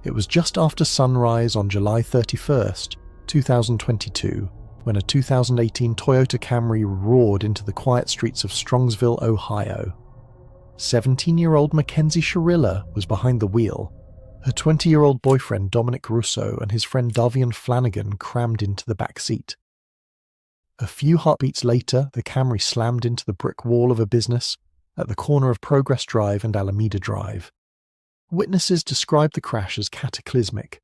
It was just after sunrise on July 31st, 2022, when a 2018 Toyota Camry roared into the quiet streets of Strongsville, Ohio. 17-year-old Mckenzie Shirilla was behind the wheel. Her 20-year-old boyfriend Dominic Russo and his friend Davian Flanagan crammed into the back seat. A few heartbeats later, the Camry slammed into the brick wall of a business at the corner of Progress Drive and Alameda Drive. Witnesses described the crash as cataclysmic.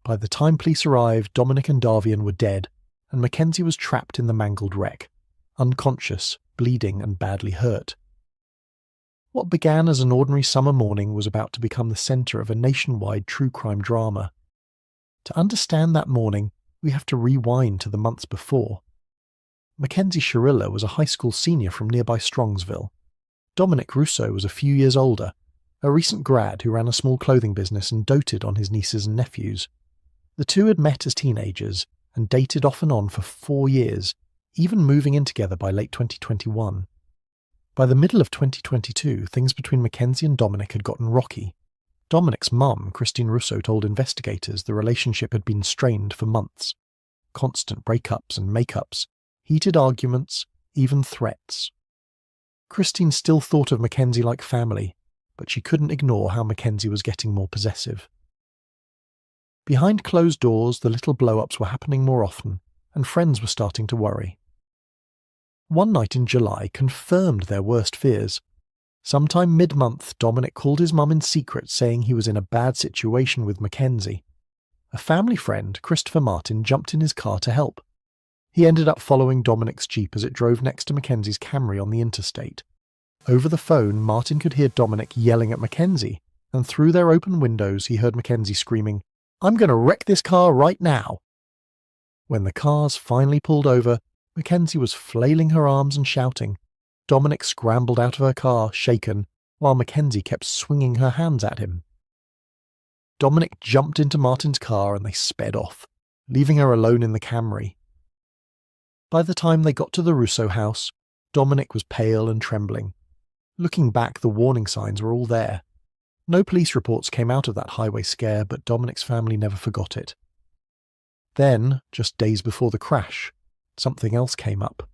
By the time police arrived, Dominic and Davian were dead, and Mckenzie was trapped in the mangled wreck, unconscious, bleeding and badly hurt. What began as an ordinary summer morning was about to become the centre of a nationwide true crime drama. To understand that morning, we have to rewind to the months before. Mckenzie Shirilla was a high school senior from nearby Strongsville. Dominic Russo was a few years older, a recent grad who ran a small clothing business and doted on his nieces and nephews. The two had met as teenagers and dated off and on for 4 years, even moving in together by late 2021. By the middle of 2022, things between Mckenzie and Dominic had gotten rocky. Dominic's mum, Christine Russo, told investigators the relationship had been strained for months. Constant breakups and makeups, heated arguments, even threats. Christine still thought of Mckenzie like family, but she couldn't ignore how Mckenzie was getting more possessive. Behind closed doors, the little blow-ups were happening more often, and friends were starting to worry. One night in July confirmed their worst fears. Sometime mid-month, Dominic called his mum in secret saying he was in a bad situation with Mckenzie. A family friend, Christopher Martin, jumped in his car to help. He ended up following Dominic's Jeep as it drove next to Mackenzie's Camry on the interstate. Over the phone, Martin could hear Dominic yelling at Mckenzie, and through their open windows he heard Mckenzie screaming, "I'm going to wreck this car right now!" When the cars finally pulled over, Mckenzie was flailing her arms and shouting. Dominic scrambled out of her car, shaken, while Mckenzie kept swinging her hands at him. Dominic jumped into Martin's car and they sped off, leaving her alone in the Camry. By the time they got to the Russo house, Dominic was pale and trembling. Looking back, the warning signs were all there. No police reports came out of that highway scare, but Dominic's family never forgot it. Then, just days before the crash, something else came up.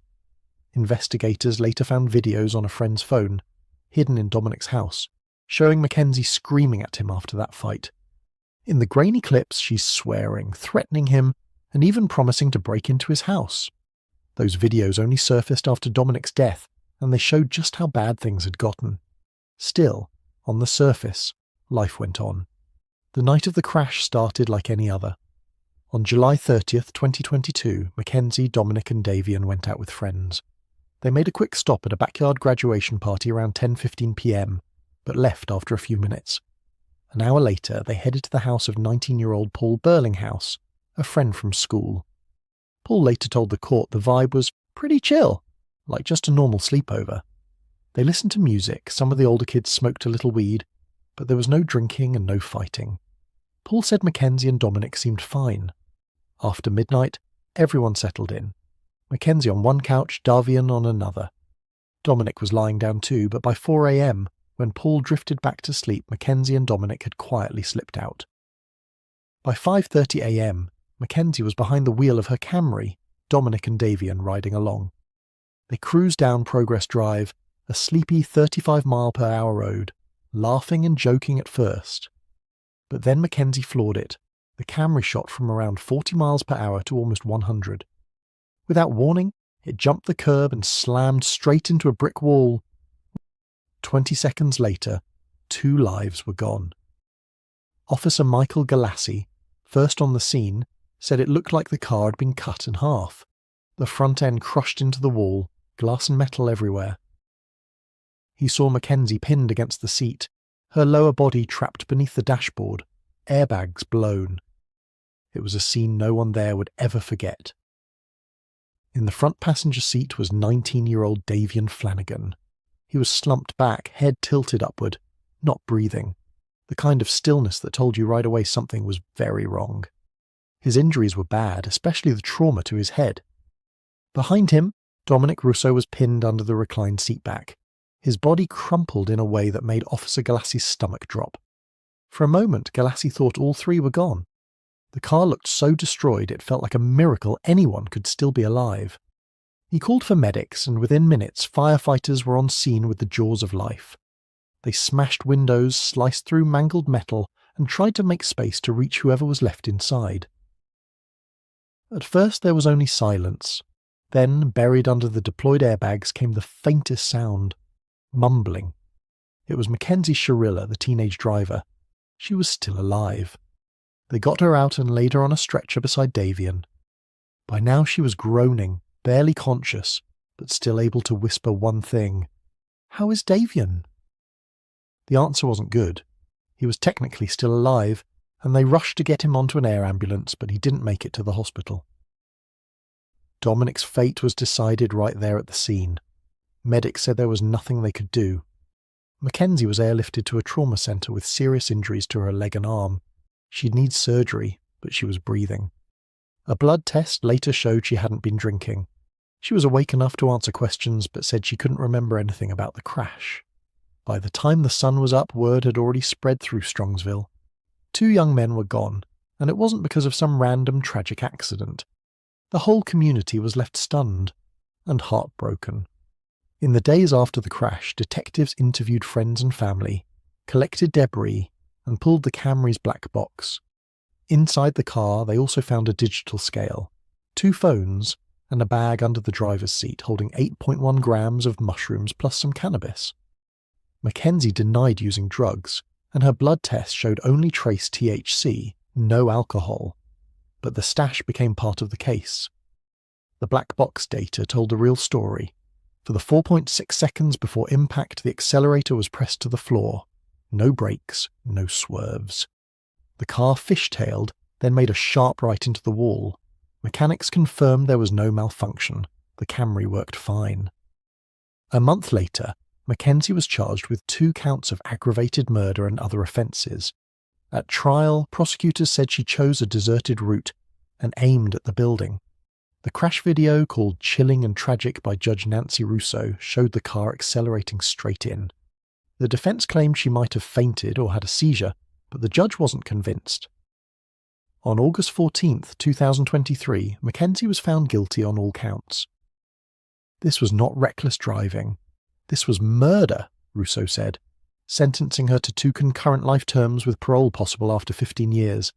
Investigators later found videos on a friend's phone, hidden in Dominic's house, showing Mckenzie screaming at him after that fight. In the grainy clips, she's swearing, threatening him, and even promising to break into his house. Those videos only surfaced after Dominic's death, and they showed just how bad things had gotten. Still, on the surface, life went on. The night of the crash started like any other. On July 30th, 2022, Mckenzie, Dominic and Davian went out with friends. They made a quick stop at a backyard graduation party around 10:15 p.m, but left after a few minutes. An hour later, they headed to the house of 19-year-old Paul Burlinghouse, a friend from school. Paul later told the court the vibe was pretty chill, like just a normal sleepover. They listened to music, some of the older kids smoked a little weed, but there was no drinking and no fighting. Paul said Mckenzie and Dominic seemed fine. After midnight, everyone settled in. Mckenzie on one couch, Davian on another. Dominic was lying down too, but by 4 a.m, when Paul drifted back to sleep, Mckenzie and Dominic had quietly slipped out. By 5:30 a.m, Mckenzie was behind the wheel of her Camry, Dominic and Davian riding along. They cruised down Progress Drive, a sleepy 35-mile-per-hour road, laughing and joking at first. But then Mckenzie floored it. The Camry shot from around 40 miles per hour to almost 100. Without warning, it jumped the curb and slammed straight into a brick wall. 20 seconds later, 2 lives were gone. Officer Michael Galassi, first on the scene, said it looked like the car had been cut in half. The front end crushed into the wall, glass and metal everywhere. He saw Mckenzie pinned against the seat, her lower body trapped beneath the dashboard, airbags blown. It was a scene no one there would ever forget. In the front passenger seat was 19-year-old Davian Flanagan. He was slumped back, head tilted upward, not breathing, the kind of stillness that told you right away something was very wrong. His injuries were bad, especially the trauma to his head. Behind him, Dominic Rousseau was pinned under the reclined seatback. His body crumpled in a way that made Officer Galassi's stomach drop. For a moment, Galassi thought all three were gone. The car looked so destroyed it felt like a miracle anyone could still be alive. He called for medics, and within minutes firefighters were on scene with the jaws of life. They smashed windows, sliced through mangled metal, and tried to make space to reach whoever was left inside. At first there was only silence. Then, buried under the deployed airbags, came the faintest sound. Mumbling. It was Mckenzie Shirilla, the teenage driver. She was still alive. They got her out and laid her on a stretcher beside Davian. By now she was groaning, barely conscious, but still able to whisper one thing. "How is Davian?" The answer wasn't good. He was technically still alive, and they rushed to get him onto an air ambulance, but he didn't make it to the hospital. Dominic's fate was decided right there at the scene. Medics said there was nothing they could do. Mckenzie was airlifted to a trauma centre with serious injuries to her leg and arm. She'd need surgery, but she was breathing. A blood test later showed she hadn't been drinking. She was awake enough to answer questions, but said she couldn't remember anything about the crash. By the time the sun was up, word had already spread through Strongsville. 2 young men were gone, and it wasn't because of some random tragic accident. The whole community was left stunned and heartbroken. In the days after the crash, detectives interviewed friends and family, collected debris, and pulled the Camry's black box. Inside the car, they also found a digital scale, 2 phones, and a bag under the driver's seat holding 8.1 grams of mushrooms plus some cannabis. Mckenzie denied using drugs, and her blood test showed only trace THC, no alcohol. But the stash became part of the case. The black box data told the real story. For the 4.6 seconds before impact, the accelerator was pressed to the floor. No brakes, no swerves. The car fishtailed, then made a sharp right into the wall. Mechanics confirmed there was no malfunction. The Camry worked fine. A month later, Mckenzie was charged with 2 counts of aggravated murder and other offences. At trial, prosecutors said she chose a deserted route and aimed at the building. The crash video, called Chilling and Tragic by Judge Nancy Russo, showed the car accelerating straight in. The defence claimed she might have fainted or had a seizure, but the judge wasn't convinced. On August 14, 2023, Mckenzie was found guilty on all counts. This was not reckless driving. This was murder, Russo said, sentencing her to 2 concurrent life terms with parole possible after 15 years.